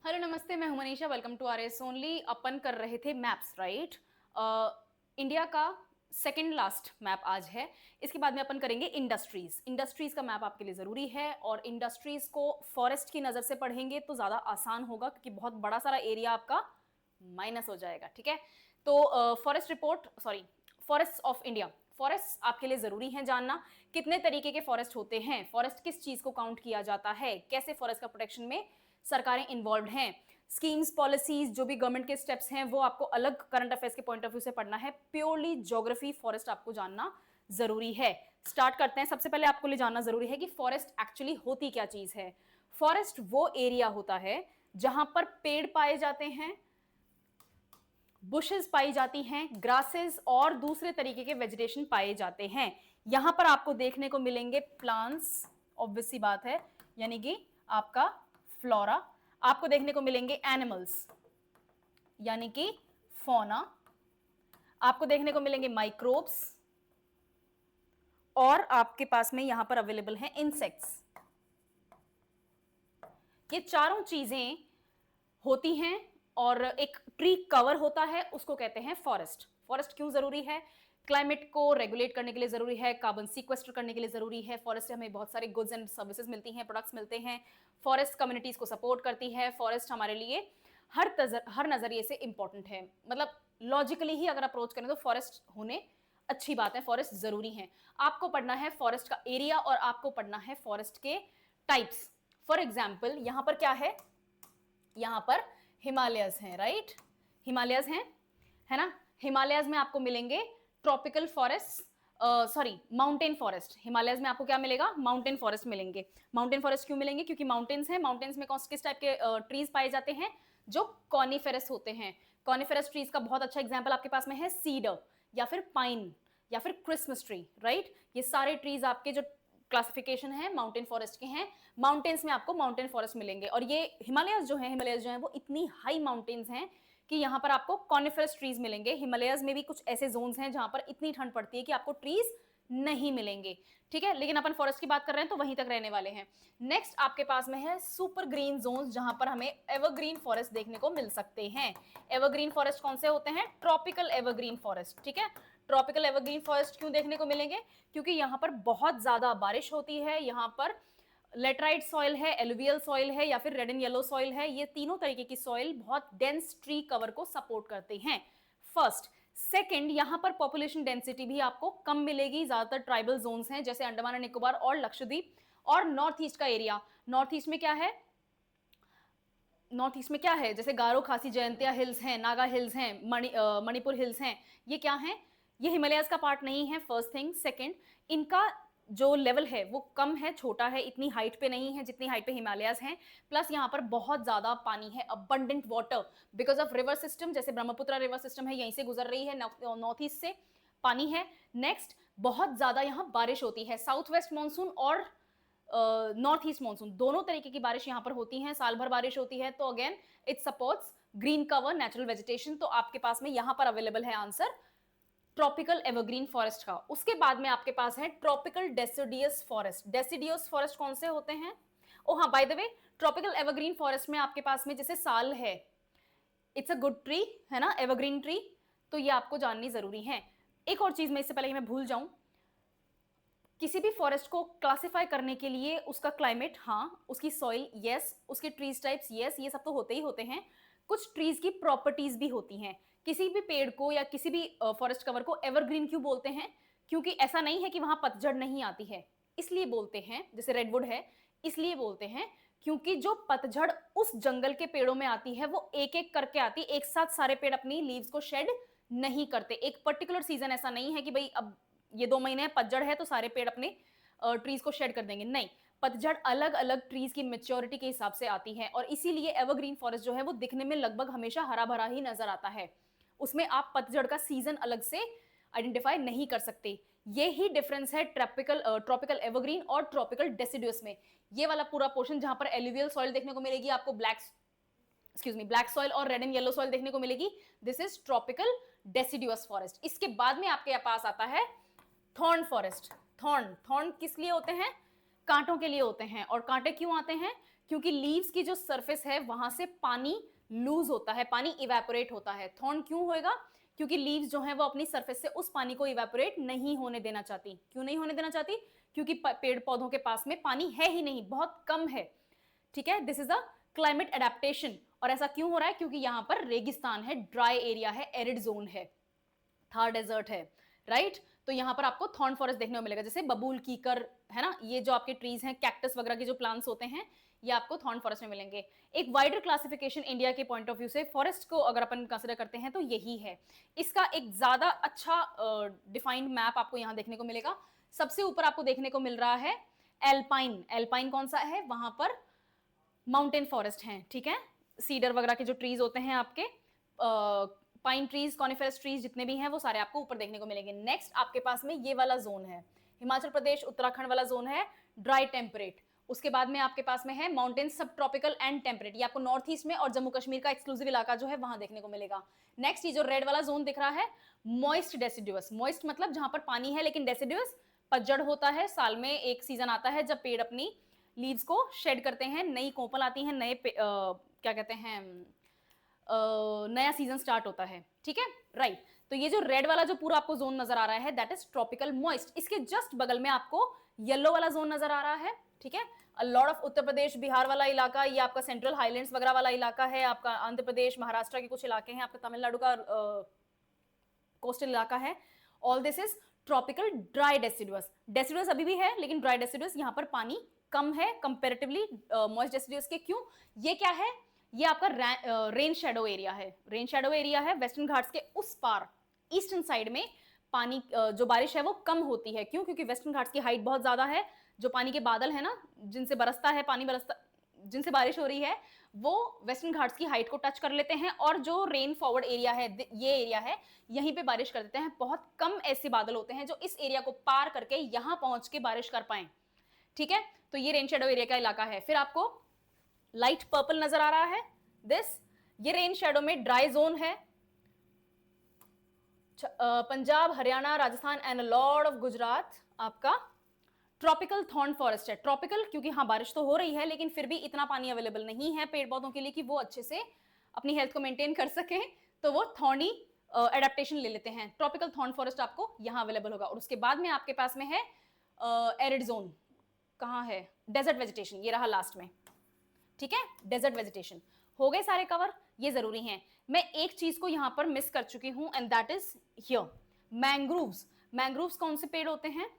Hello नमस्ते, मैं हूं Manisha. Welcome to RS only. अपन कर रहे थे मैप्स, राइट। इंडिया का सेकंड लास्ट मैप आज है। इसके बाद में अपन करेंगे इंडस्ट्रीज। इंडस्ट्रीज का मैप आपके लिए जरूरी है, और इंडस्ट्रीज को फॉरेस्ट की नजर से पढ़ेंगे तो ज्यादा आसान होगा, क्योंकि बहुत बड़ा सारा एरिया आपका माइनस हो जाएगा। ठीक है, तो forest report, sorry, forest of India. Forest आपके लिए जरूरी है जानना। कितने तरीके के फॉरेस्ट होते हैं, फॉरेस्ट किस चीज को काउंट किया जाता है, कैसे फॉरेस्ट का प्रोटेक्शन में सरकारें इन्वॉल्व हैं, स्कीम्स, पॉलिसीज, जो भी गवर्नमेंट के स्टेप्स हैं वो आपको अलग करंट अफेयर्स के पॉइंट ऑफ व्यू से पढ़ना है। प्योरली ज्योग्राफी फॉरेस्ट आपको जानना जरूरी है। स्टार्ट करते हैं। सबसे पहले आपको ले जानना जरूरी है कि फॉरेस्ट एक्चुअली होती क्या चीज है। फॉरेस्ट वो एरिया होता है जहां पर पेड़ पाए जाते हैं, बुशेस पाई जाती हैं, ग्रासेस और दूसरे तरीके के वेजिटेशन पाए जाते हैं। यहां पर आपको देखने को मिलेंगे प्लांट्स, ऑब्वियस सी बात है, यानी कि आपका फ्लोरा। आपको देखने को मिलेंगे एनिमल्स, यानी कि फौना। आपको देखने को मिलेंगे माइक्रोब्स, और आपके पास में यहां पर अवेलेबल है इंसेक्ट्स। ये चारों चीजें होती हैं, और एक ट्री कवर होता है, उसको कहते हैं फॉरेस्ट। फॉरेस्ट क्यों जरूरी है? क्लाइमेट को रेगुलेट करने के लिए जरूरी है, कार्बन सीक्वेस्टर करने के लिए जरूरी है। फॉरेस्ट से हमें बहुत सारे गुड्स एंड सर्विसेज मिलती हैं, प्रोडक्ट्स मिलते हैं। फॉरेस्ट कम्युनिटीज को सपोर्ट करती है। फॉरेस्ट हमारे लिए हर नजरिए से इंपॉर्टेंट है। मतलब लॉजिकली ही अगर अप्रोच करें तो फॉरेस्ट होने अच्छी बात है, फॉरेस्ट जरूरी है। आपको पढ़ना है फॉरेस्ट का एरिया, और आपको पढ़ना है फॉरेस्ट के टाइप्स। फॉर एग्जाम्पल यहां पर क्या है, यहां पर हिमालयस हैं, राइट। हिमालयस हैं, है ना। हिमालयस में आपको मिलेंगे tropical forest, sorry, mountain forest. Himalayas में आपको क्या मिलेगा? माउंटेन फॉरेस्ट मिलेंगे। माउंटेन फॉरेस्ट क्यों मिलेंगे? क्योंकि माउंटेन्स हैं। माउंटेन्स में किस टाइप के ट्रीज पाए जाते हैं? जो कॉनिफेरस होते हैं। कॉनिफेरस ट्रीज का बहुत अच्छा एग्जाम्पल आपके पास में है सीडर, या फिर पाइन, या फिर क्रिसमस ट्री, राइट। ये सारे ट्रीज आपके जो क्लासिफिकेशन है माउंटेन फॉरेस्ट के हैं। माउंटेन्स में आपको माउंटेन फॉरेस्ट मिलेंगे, और ये हिमालयस जो है वो इतनी हाई माउंटेन्स हैं कि यहां पर आपको कॉनिफरस ट्रीज मिलेंगे। हिमालयस में भी कुछ ऐसे जोन्स हैं जहां पर इतनी ठंड पड़ती है कि आपको ट्रीज नहीं मिलेंगे। ठीक है, लेकिन अपन फॉरेस्ट की बात कर रहे हैं तो वहीं तक रहने वाले हैं। नेक्स्ट आपके पास में है सुपर ग्रीन जोन्स, जहां पर हमें एवरग्रीन फॉरेस्ट देखने को मिल सकते हैं। एवरग्रीन फॉरेस्ट कौन से होते हैं? Tropical evergreen forest. ठीक है, ट्रॉपिकल एवरग्रीन फॉरेस्ट क्यों देखने को मिलेंगे? क्योंकि यहां पर बहुत ज्यादा बारिश होती है। यहां पर लेटराइट सॉइल है, एलुवियल सॉइल है, या फिर रेड एंड येलो सॉइल है। ये तीनों तरीके की सॉइल बहुत डेंस ट्री कवर को सपोर्ट करते हैं। फर्स्ट। सेकंड, यहां पर पॉपुलेशन डेंसिटी भी आपको कम मिलेगी। ज्यादातर ट्राइबल जोन्स हैं, जैसे अंडमान एंड निकोबार और लक्षद्वीप। और नॉर्थ ईस्ट का एरिया, नॉर्थ ईस्ट में क्या है? नॉर्थ ईस्ट में क्या है? जैसे गारो खासी जयंतिया हिल्स हैं, नागा हिल्स हैं, मणिपुर हिल्स हैं। ये क्या हैं? ये हिमालयस का पार्ट नहीं है, फर्स्ट थिंग। सेकंड, इनका जो लेवल है वो कम है, छोटा है, इतनी हाइट पे नहीं है जितनी हाइट पे हिमालयस हैं। प्लस यहाँ पर बहुत ज्यादा पानी है, abundant water, because of river system. जैसे ब्रह्मपुत्र रिवर सिस्टम है, यहीं से गुजर रही है, नॉर्थ ईस्ट से पानी है। नेक्स्ट, बहुत ज्यादा यहाँ बारिश होती है। साउथ वेस्ट मानसून और नॉर्थ ईस्ट मानसून, दोनों तरीके की बारिश यहां पर होती है, साल भर बारिश होती है। तो again it supports green cover, natural vegetation. तो आपके पास में यहां पर अवेलेबल है आंसर ट्रॉपिकल एवरग्रीन फॉरेस्ट का। उसके बाद में आपके पास है tropical deciduous forest. Deciduous forest कौन से होते हैं? ओ हाँ, by the way, tropical evergreen forest में आपके पास में जैसे साल है, इट्स अ गुड ट्री, है ना, एवरग्रीन ट्री। तो ये आपको जाननी जरूरी है। एक और चीज मैं इससे पहले कि मैं भूल जाऊं, किसी भी फॉरेस्ट को क्लासिफाई करने के लिए उसका क्लाइमेट, हाँ, उसकी सॉइल, यस, उसके ट्रीज टाइप्स, यस, ये सब तो होते ही होते हैं। कुछ ट्रीज की प्रॉपर्टीज भी होती हैं। किसी भी पेड़ को या किसी भी फॉरेस्ट कवर को एवरग्रीन क्यों बोलते हैं? क्योंकि ऐसा नहीं है कि वहां पतझड़ नहीं आती है, इसलिए बोलते हैं। जैसे रेडवुड है, इसलिए बोलते हैं क्योंकि जो पतझड़ उस जंगल के पेड़ों में आती है वो एक एक करके आती, एक साथ सारे पेड़ अपनी लीव्स को शेड नहीं करते। एक पर्टिकुलर सीजन ऐसा नहीं है कि भाई अब ये 2 महीने पतझड़ है तो सारे पेड़ अपने ट्रीज को शेड कर देंगे, नहीं। पतझड़ अलग अलग ट्रीज की मेच्योरिटी के हिसाब से आती है, और इसीलिए एवरग्रीन फॉरेस्ट जो है वो दिखने में लगभग हमेशा हरा भरा ही नजर आता है। उसमें आप पतझड़ का सीजन अलग से आइडेंटिफाई नहीं कर सकते। ये ही डिफरेंस है ट्रॉपिकल एवरग्रीन और ट्रॉपिकल डेसिडुअस में। ये वाला पूरा पोर्शन जहां पर एलुवियल सॉइल देखने को मिलेगी आपको, ब्लैक सॉइल और रेड एंड येलो सॉइल देखने को मिलेगी, this is tropical deciduous forest. इसके बाद में आपके पास आता है थॉर्न फॉरेस्ट। थॉर्न किस लिए होते हैं? कांटों के लिए होते हैं। और कांटे क्यों आते हैं? क्योंकि लीव्स की जो सरफेस है वहां से पानी लूज होता है, पानी इवेपोरेट होता है। थॉर्न क्यों होएगा? क्योंकि लीव्स जो है वो अपनी सरफेस से उस पानी को इवेपोरेट नहीं होने देना चाहती। क्यों नहीं होने देना चाहती? क्योंकि पेड़ पौधों के पास में पानी है ही नहीं, बहुत कम है। ठीक है, this is a climate adaptation. और ऐसा क्यों हो रहा है? क्योंकि यहाँ पर रेगिस्तान है, ड्राई एरिया है, एरिड जोन है, थार डेजर्ट है, राइट? तो यहाँ पर आपको थॉर्न फॉरेस्ट देखने को मिलेगा, जैसे बबूल, कीकर, है ना, ये जो आपके ट्रीज हैं, कैक्टस वगैरह के जो प्लांट्स होते हैं, ये आपको थॉर्न फॉरेस्ट में मिलेंगे। एक वाइडर क्लासिफिकेशन इंडिया के पॉइंट ऑफ व्यू से फॉरेस्ट को अगर अपन कंसिडर करते हैं तो यही है। इसका एक ज्यादा अच्छा डिफाइंड मैप आपको यहाँ देखने को मिलेगा। सबसे ऊपर आपको देखने को मिल रहा है एल्पाइन। एल्पाइन कौन सा है? वहां पर माउंटेन फॉरेस्ट हैं, ठीक है, सीडर वगैरह के जो ट्रीज होते हैं आपके, पाइन ट्रीज, कॉनिफेरस ट्रीज जितने भी हैं वो सारे आपको ऊपर देखने को मिलेंगे। नेक्स्ट आपके पास में ये वाला जोन है, हिमाचल प्रदेश उत्तराखंड वाला जोन है, ड्राई टेम्परेट। उसके बाद में आपके पास में है माउंटेन सब ट्रॉपिकल एंड टेम्परेट, ये आपको नॉर्थ ईस्ट में और जम्मू कश्मीर का एक्सक्लूसिव इलाका जो है वहां देखने को मिलेगा। नेक्स्ट ये जो रेड वाला जोन दिख रहा है, मॉइस्ट डेसिडुअस। मॉइस्ट मतलब जहां पर पानी है लेकिन डेसिडुअस पतझड़ होता है, साल में एक सीजन आता है जब पेड़ अपनी लीव्स को शेड करते हैं, नई कोपल आती है, नए क्या कहते हैं, नया सीजन स्टार्ट होता है, ठीक है, राइट। तो ये जो रेड वाला जो पूरा आपको जोन नजर आ रहा है दैट इज ट्रॉपिकल मॉइस्ट। इसके जस्ट बगल में आपको येलो वाला जोन नजर आ रहा है, ठीक है। A lot of Uttar Pradesh Bihar वाला इलाका, ये आपका सेंट्रल हाईलैंड्स वगैरह वाला इलाका है, आपका आंध्र प्रदेश महाराष्ट्र के कुछ इलाके हैं, आपका तमिलनाडु का कोस्टल इलाका है। All this is tropical dry deciduous. Deciduous अभी भी है लेकिन ड्राई डेसिडुअस, यहाँ पर पानी कम है कंपैरेटिवली मॉइस्ट डेसिडुअस के। क्यों? ये क्या है? ये आपका रेन शेडो एरिया है। रेन शेडो एरिया है वेस्टर्न घाट्स के उस पार ईस्टर्न साइड में पानी जो बारिश है वो कम होती है। क्यों? क्योंकि वेस्टर्न घाट्स की हाइट बहुत ज्यादा है, जो पानी के बादल है ना जिनसे बरसता है पानी, बरसता जिनसे बारिश हो रही है वो वेस्टर्न घाट्स की हाइट को टच कर लेते हैं, और जो रेन फॉरवर्ड एरिया है, ये एरिया है, यहीं पे बारिश कर देते हैं। बहुत कम ऐसे बादल होते हैं जो इस एरिया को पार करके यहां पहुंच के बारिश कर पाए, ठीक है। तो ये रेन शेडो एरिया का इलाका है। फिर आपको लाइट पर्पल नजर आ रहा है, दिस, ये रेन शेडो में ड्राई जोन है, Punjab, Haryana, Rajasthan and Lord of Gujarat आपका ट्रॉपिकल थॉर्न फॉरेस्ट है। ट्रॉपिकल क्योंकि हाँ बारिश तो हो रही है लेकिन फिर भी इतना पानी अवेलेबल नहीं है पेड़ पौधों के लिए कि वो अच्छे से अपनी हेल्थ को मेंटेन कर सके, तो वो थॉर्नी एडेप्टेशन ले लेते हैं। ट्रॉपिकल थॉर्न फॉरेस्ट आपको यहाँ अवेलेबल होगा। और उसके बाद में आपके पास में है एरिड जोन, कहाँ है, डेजर्ट वेजिटेशन, ये रहा लास्ट में, ठीक है, डेजर्ट वेजिटेशन। हो गए सारे कवर, ये जरूरी हैं। मैं एक चीज को यहां पर मिस कर चुकी हूं and that is here, mangroves. Mangroves कौन से पेड़ होते हैं?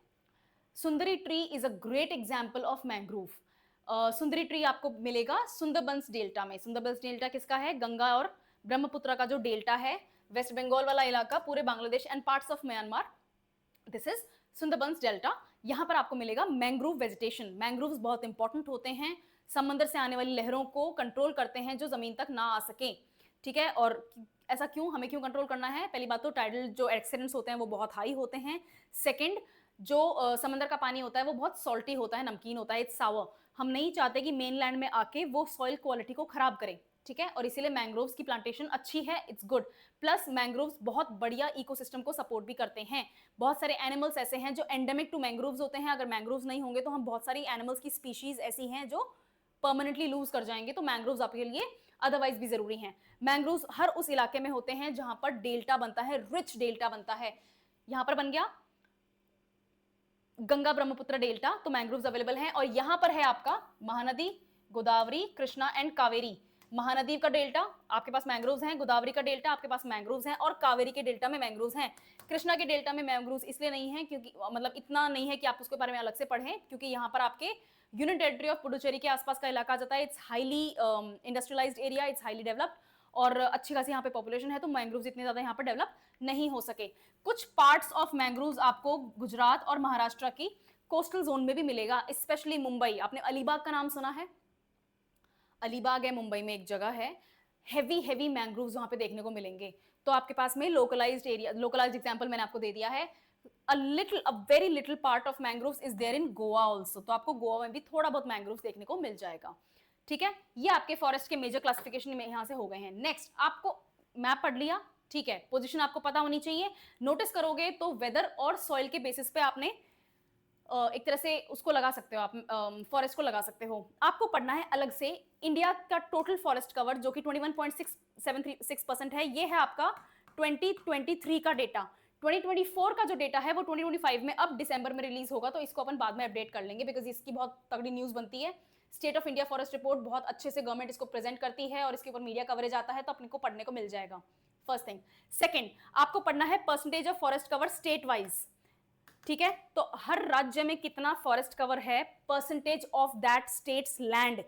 सुंदरी tree is a great example of mangrove. Sundari tree आपको मिलेगा सुंदरबंस डेल्टा में। सुंदरबंस डेल्टा किसका है? गंगा और ब्रह्मपुत्र का जो डेल्टा है, वेस्ट बंगाल वाला इलाका, पूरे Bangladesh and parts of Myanmar, this is Sundarbans delta. यहां पर आपको मिलेगा मैंग्रोव वेजिटेशन। मैंग्रोव्स बहुत इंपॉर्टेंट होते हैं, समंदर से आने वाली लहरों को कंट्रोल करते हैं जो जमीन तक ना आ सके, ठीक है। और ऐसा क्यों, हमें क्यों कंट्रोल करना है? पहली बात तो टाइडल जो एक्सीडेंट्स होते हैं वो बहुत हाई होते हैं। सेकंड, जो समंदर का पानी होता है वो बहुत सॉल्टी होता है, नमकीन होता है, इट्स सावर। हम नहीं चाहते कि मेनलैंड में आके वो सॉइल क्वालिटी को खराब करे, ठीक है। और इसीलिए मैंग्रोव्स की प्लांटेशन अच्छी है, इट्स गुड। प्लस मैंग्रोव्स बहुत बढ़िया इकोसिस्टम को सपोर्ट भी करते हैं। बहुत सारे एनिमल्स ऐसे हैं जो एंडेमिक टू मैंग्रोव्स होते हैं, अगर मैंग्रोव्स नहीं होंगे तो हम बहुत सारी एनिमल्स की स्पीशीज ऐसी हैं जो परमानेंटली लूज कर जाएंगे, तो मैंग्रोव्स आपके लिए अदरवाइज भी जरूरी हैं। मैंग्रोव्स हर उस इलाके में होते हैं जहां पर डेल्टा बनता है, रिच डेल्टा बनता है। यहां पर बन गया गंगा ब्रह्मपुत्र डेल्टा, तो मैंग्रोव्स अवेलेबल हैं। और यहां पर है आपका महानदी, गोदावरी, कृष्णा एंड कावेरी। महानदी का डेल्टा आपके पास मैंग्रोव्स हैं, गोदावरी का डेल्टा आपके पास मैंग्रोव्स हैं, और कावेरी के डेल्टा में मैंग्रोव्स हैं। कृष्णा के डेल्टा में मैंग्रोव्स इसलिए नहीं है क्योंकि मतलब इतना नहीं है कि आप उसके बारे में अलग से पढ़ें, क्योंकि यहाँ पर आपके यूनियन टेरिटरी ऑफ पुडुचेरी के आसपास का इलाका जाता है। It's highly industrialised area, it's highly developed, और अच्छी खासी यहाँ पे पॉपुलेशन है, तो मैंग्रोव्स इतने ज्यादा यहाँ पर डेवलप नहीं हो सके। कुछ पार्ट्स ऑफ मैंग्रोव्स आपको गुजरात और महाराष्ट्र की कोस्टल जोन में भी मिलेगा, स्पेशली मुंबई। आपने अलीबाग का नाम सुना है? अलीबाग है मुंबई में, एक जगह है, हेवी मैंग्रोव्स वहां पे देखने को मिलेंगे। तो आपके पास में लोकलाइज्ड एरिया, लोकलाइज्ड एग्जांपल मैंने आपको दे दिया है। a very little part of mangroves is there in Goa also, तो आपको गोवा में भी थोड़ा बहुत मैंग्रोव्स देखने को मिल जाएगा, ठीक है। ये आपके फॉरेस्ट के मेजर क्लासिफिकेशन में यहां से हो गए हैं। नेक्स्ट, आपको मैप पढ़ लिया, ठीक है, पोजीशन आपको पता होनी चाहिए। नोटिस करोगे तो वेदर और सॉइल के बेसिस पे आपने एक तरह से उसको लगा सकते हो आप, फॉरेस्ट को लगा सकते हो। आपको पढ़ना है अलग से इंडिया का टोटल फॉरेस्ट कवर जो कि 21.676% है। ये है आपका 2023 का डेटा। 2024 का जो डेटा है वो 2025 में अब दिसंबर में रिलीज होगा, तो इसको अपन बाद में अपडेट कर लेंगे बिकॉज इसकी बहुत तगड़ी न्यूज बनती है। State of India forest report बहुत अच्छे से गवर्नमेंट इसको प्रेजेंट करती है और इसके ऊपर मीडिया कवरेज आता है, तो अपने को पढ़ने को मिल जाएगा। First thing. सेकंड, आपको पढ़ना है percentage of forest cover state wise. ठीक है, तो हर राज्य में कितना फॉरेस्ट कवर है, percentage of that states land.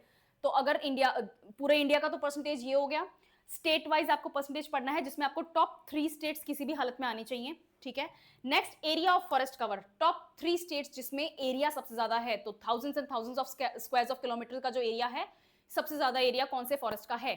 तो अगर इंडिया, पूरे इंडिया का तो परसेंटेज ये हो गया। स्टेट वाइज आपको परसेंटेज पढ़ना है जिसमें आपको टॉप 3 स्टेट्स किसी भी हालत में आनी चाहिए। ठीक है, next area of forest cover, top 3 states जिसमें एरिया सबसे ज्यादा है, तो thousands and thousands of squares of kilometre का जो एरिया है, सबसे ज्यादा एरिया कौन से फॉरेस्ट का है,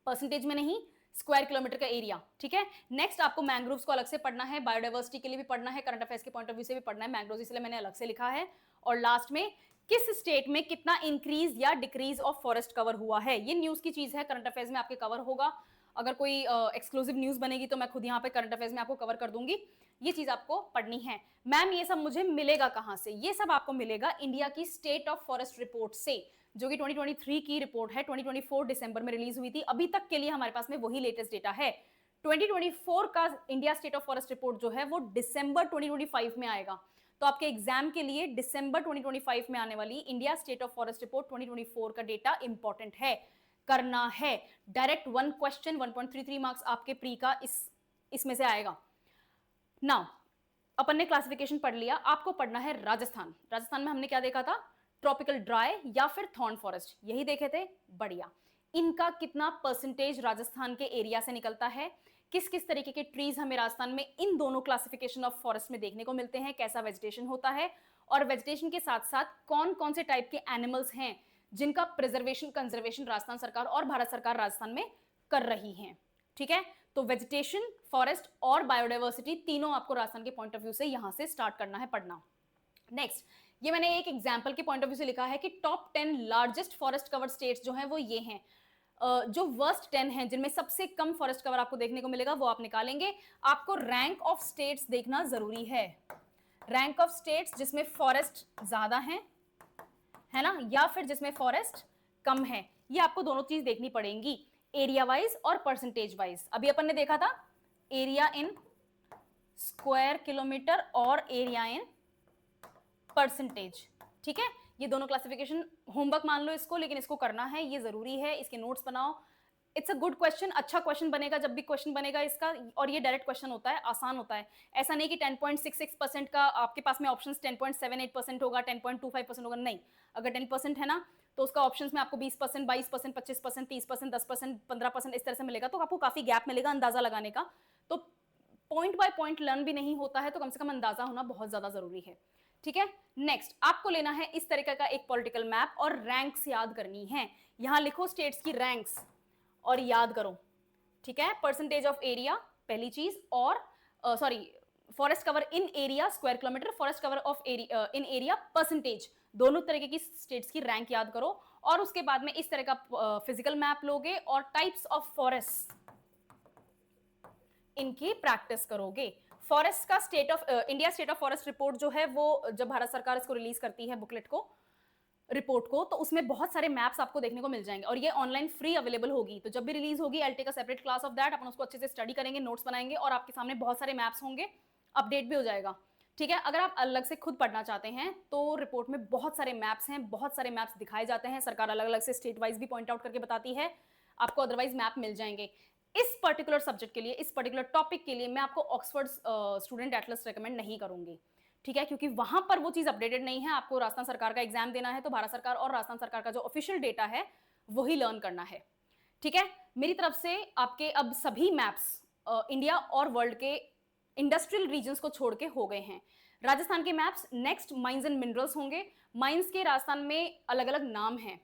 परसेंटेज में नहीं, स्क्वायर किलोमीटर का एरिया। ठीक है, नेक्स्ट आपको मैंग्रोव्स को अलग से पढ़ना है, बायोडाइवर्सिटी के लिए भी पढ़ना है, करंट अफेयर्स के पॉइंट ऑफ व्यू से भी पढ़ना है मैंग्रोव्स, इसलिए मैंने अलग से लिखा है। और लास्ट में किस स्टेट में कितना इंक्रीज या डिक्रीज ऑफ फॉरेस्ट कवर हुआ है, ये न्यूज की चीज है, करंट अफेयर्स में आपके कवर होगा। अगर कोई एक्सक्लूसिव न्यूज बनेगी तो मैं खुद यहाँ पे करंट अफेयर्स में आपको कवर कर दूंगी। ये चीज आपको पढ़नी है। मैम ये सब मुझे मिलेगा कहां से? ये सब आपको मिलेगा इंडिया की स्टेट ऑफ फॉरेस्ट रिपोर्ट से, जो कि 2023 की रिपोर्ट है, 2024 दिसंबर में रिलीज हुई थी। अभी तक के लिए हमारे पास में वही लेटेस्ट डेटा है। 2024 का India state of forest report जो है वो दिसंबर 2025 में आएगा। तो आपके एग्जाम के लिए दिसंबर 2025 में आने वाली India state of forest report 2024 का डेटा इंपॉर्टेंट है, करना है। डायरेक्ट 1 क्वेश्चन 1.33 मार्क्स आपके प्री का इसमें से आएगा। नाउ अपन ने क्लासिफिकेशन पढ़ लिया, आपको पढ़ना है राजस्थान। राजस्थान में हमने क्या देखा था? ट्रॉपिकल ड्राई या फिर थॉर्न फॉरेस्ट, यही देखे थे। बढ़िया। इनका कितना परसेंटेज राजस्थान के एरिया से निकलता है, किस किस तरीके के ट्रीज हमें राजस्थान में इन दोनों क्लासिफिकेशन ऑफ फॉरेस्ट में देखने को मिलते हैं, कैसा वेजिटेशन होता है, और वेजिटेशन के साथ साथ कौन कौन से टाइप के एनिमल्स हैं जिनका प्रिजर्वेशन कंजर्वेशन राजस्थान सरकार और भारत सरकार राजस्थान में कर रही है। ठीक है, तो वेजिटेशन, फॉरेस्ट और बायोडाइवर्सिटी तीनों आपको राजस्थान के पॉइंट ऑफ व्यू से यहां से स्टार्ट करना है पढ़ना। नेक्स्ट, ये मैंने एक एग्जांपल के पॉइंट ऑफ व्यू से लिखा है कि top 10 largest forest cover states जो हैं वो ये हैं। जो वर्स्ट 10 हैं जिनमें सबसे कम फॉरेस्ट कवर आपको देखने को मिलेगा वो आप निकालेंगे। आपको रैंक ऑफ स्टेट्स देखना जरूरी है, रैंक ऑफ स्टेट्स जिसमें फॉरेस्ट ज्यादा है ना, या फिर जिसमें फॉरेस्ट कम है। ये आपको दोनों चीज देखनी पड़ेंगी, एरिया वाइज और परसेंटेज वाइज। अभी अपन ने देखा था एरिया इन स्क्वायर किलोमीटर और एरिया इन परसेंटेज। ठीक है, ये दोनों क्लासिफिकेशन होमवर्क मान लो इसको, लेकिन इसको करना है, ये जरूरी है, इसके नोट्स बनाओ। इट्स अ गुड क्वेश्चन, अच्छा क्वेश्चन बनेगा जब भी क्वेश्चन बनेगा इसका, और ये डायरेक्ट क्वेश्चन होता है, आसान होता है। ऐसा नहीं कि 10.66% का आपके पास में ऑप्शंस 10.78% होगा, 10.25% होगा, नहीं। अगर 10% है ना तो उसका ऑप्शंस में आपको 20%, 22%, 25%, 30%, 10%, 15% इस तरह से मिलेगा, तो आपको काफी गैप मिलेगा अंदाजा लगाने का। तो पॉइंट बाय पॉइंट लर्न भी नहीं होता है, तो कम से कम अंदाजा होना बहुत ज्यादा जरूरी है। ठीक है, नेक्स्ट आपको लेना है इस तरीके का एक पॉलिटिकल मैप और रैंक्स याद करनी है। यहां लिखो स्टेट्स की रैंक्स और याद करो। ठीक है, परसेंटेज ऑफ एरिया पहली चीज, और sorry forest cover in area square kilometre, forest cover of in area percentage, दोनों तरीके की स्टेट्स की रैंक याद करो। और उसके बाद में इस तरह का फिजिकल मैप लोगे और टाइप्स ऑफ फॉरेस्ट इनकी प्रैक्टिस करोगे। फॉरेस्ट का state of India state of forest report जो है वो जब भारत सरकार इसको रिलीज करती है बुकलेट को, रिपोर्ट को, तो उसमें बहुत सारे मैप्स आपको देखने को मिल जाएंगे और ये ऑनलाइन फ्री अवेलेबल होगी। तो जब भी रिलीज होगी I take a separate class of that, अपन उसको अच्छे से स्टडी करेंगे, नोट्स बनाएंगे और आपके सामने बहुत सारे मैप्स होंगे, अपडेट भी हो जाएगा। ठीक है, अगर आप अलग से खुद पढ़ना चाहते हैं तो रिपोर्ट में बहुत सारे मैप्स हैं, बहुत सारे मैप्स दिखाए जाते हैं, सरकार अलग अलग से स्टेट वाइज भी पॉइंट आउट करके बताती है आपको, अदरवाइज मैप मिल जाएंगे। इस पर्टिकुलर सब्जेक्ट के लिए, इस पर्टिकुलर टॉपिक के लिए मैं आपको ऑक्सफोर्ड स्टूडेंट एटलस रेकमेंड नहीं करूंगी। ठीक है, क्योंकि वहां पर वो चीज अपडेटेड नहीं है। आपको राजस्थान सरकार का एग्जाम देना है तो भारत सरकार और राजस्थान सरकार का जो ऑफिशियल डेटा है वही लर्न करना है। ठीक है, मेरी तरफ से आपके अब सभी मैप्स इंडिया और वर्ल्ड के इंडस्ट्रियल रीजन्स को छोड़ के हो गए हैं। राजस्थान के maps next mines and minerals होंगे। माइंस के राजस्थान में अलग अलग नाम हैं।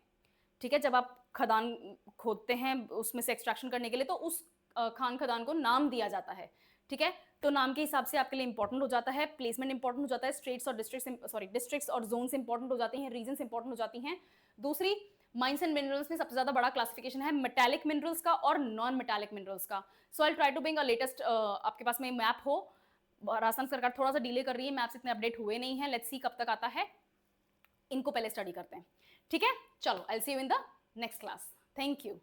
ठीक है, जब आप खदान खोदते हैं उसमें से एक्सट्रैक्शन करने के लिए तो उस खान खदान को नाम दिया जाता है। ठीक है, तो नाम के हिसाब से आपके लिए इंपॉर्टेंट हो जाता है, प्लेसमेंट इंपॉर्टेंट हो जाता है, स्टेट्स और डिस्ट्रिक्ट्स और जोन्स इंपॉर्टेंट हो जाती हैं, रीजन्स इंपॉर्टेंट हो जाती हैं। दूसरी, माइंस एंड मिनरल्स में सबसे ज्यादा बड़ा क्लासिफिकेशन है मेटालिक मिनरल्स का और नॉन मेटालिक मिनरल्स का। So I try to bring a latest, आपके पास में मैप हो राजस्थान सरकार थोड़ा सा डिले कर रही है, मैप्स इतने अपडेट हुए नहीं है, लेट्स सी कब तक आता है, इनको पहले स्टडी करते हैं। ठीक है, चलो I will see you in the next class. Thank you.